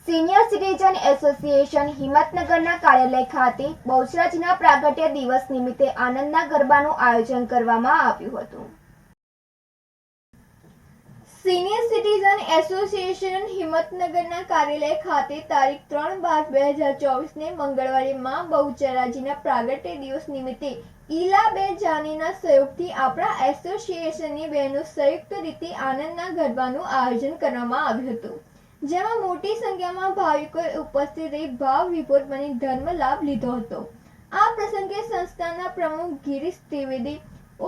Senior citizen association હિંમતનગરના કાર્યાલય ખાતે બહુચરાજીના પ્રાગટ્ય દિવસ નિમિત્તે આનંદના ગરબાનું આયોજન કરવામાં આવ્યું હતું. સિનિયર સિટીઝન એસોસિએશન હિંમતનગરના કાર્યાલય ખાતે તારીખ 3/12/2024ને મંગળવારે માં બહુચરાજીના પ્રાગટ્ય દિવસ નિમિત્તે ઈલાબેન જાનીના સહયોગથી આપણા એસોસિએશનની બહેનો સંયુક્ત રીતે આનંદના ગરબાનું આયોજન કરવામાં આવ્યું હતું, જેમાં મોટી સંખ્યામાં ભાવિકોએ ઉપસ્થિત રહી ભાવ વિભોર બની ધર્મ લાભ લીધો હતો. આ પ્રસંગે સંસ્થાના પ્રમુખ ગિરીશ ત્રિવેદી,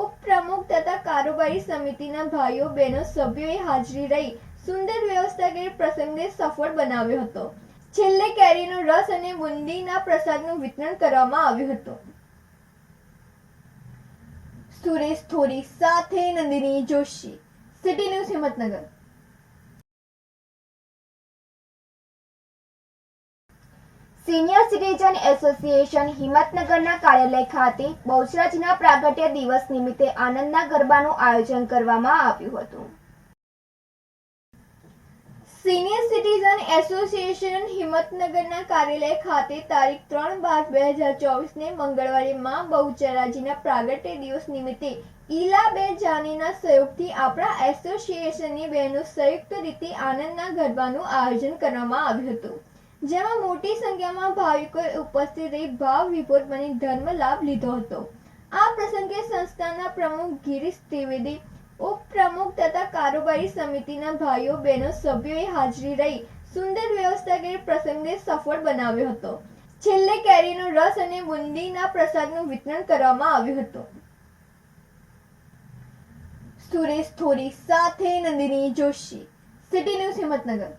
ઉપપ્રમુખ તથા કારોબારી સમિતિના ભાઈઓ બહેનો સભ્યોએ હાજરી રહી સુંદર વ્યવસ્થા કરી પ્રસંગને સફળ બનાવ્યો હતો. છેલ્લે કેરીનો રસ અને બુંદીના પ્રસાદનું વિતરણ કરવામાં આવ્યું હતું. સુરેશ થોરી સાથે Nandini Joshi, city news Himmatnagar. Senior citizen association હિંમતનગરના કાર્યાલય ખાતે બહુચરાજીના પ્રાગટ્ય દિવસ નિમિત્તે આનંદના ગરબાનું આયોજન કરવામાં આવ્યું હતું. સિનિયર સિટીઝન એસોસિએશન હિંમતનગરના કાર્યાલય ખાતે તારીખ 3/12/2024ને મંગળવારે માં બહુચરાજીના પ્રાગટ્ય દિવસ નિમિત્તે ઈલાબેન જાનીના સહયોગથી આપણા એસોસિએશનની બહેનો સંયુક્ત રીતે આનંદના ગરબાનું આયોજન કરવામાં આવ્યું હતું, જેમાં મોટી સંખ્યામાં ભાવિકોએ ઉપસ્થિત રહી ભાવ વિભોર બની ધર્મ લાભ લીધો હતો. આ પ્રસંગે સંસ્થાના પ્રમુખ ગિરીશ ત્રિવેદી, ઉપપ્રમુખ તથા કારોબારી સમિતિના ભાઈઓ બહેનો સભ્યોએ હાજરી રહી સુંદર વ્યવસ્થા કરી પ્રસંગને સફળ બનાવ્યો હતો. છેલ્લે કેરીનો રસ અને બુંદીના પ્રસાદનું વિતરણ કરવામાં આવ્યું હતું. સુરેશ થોરી સાથે નંદિની જોશી, સિટી ન્યૂઝ હિંમતનગર.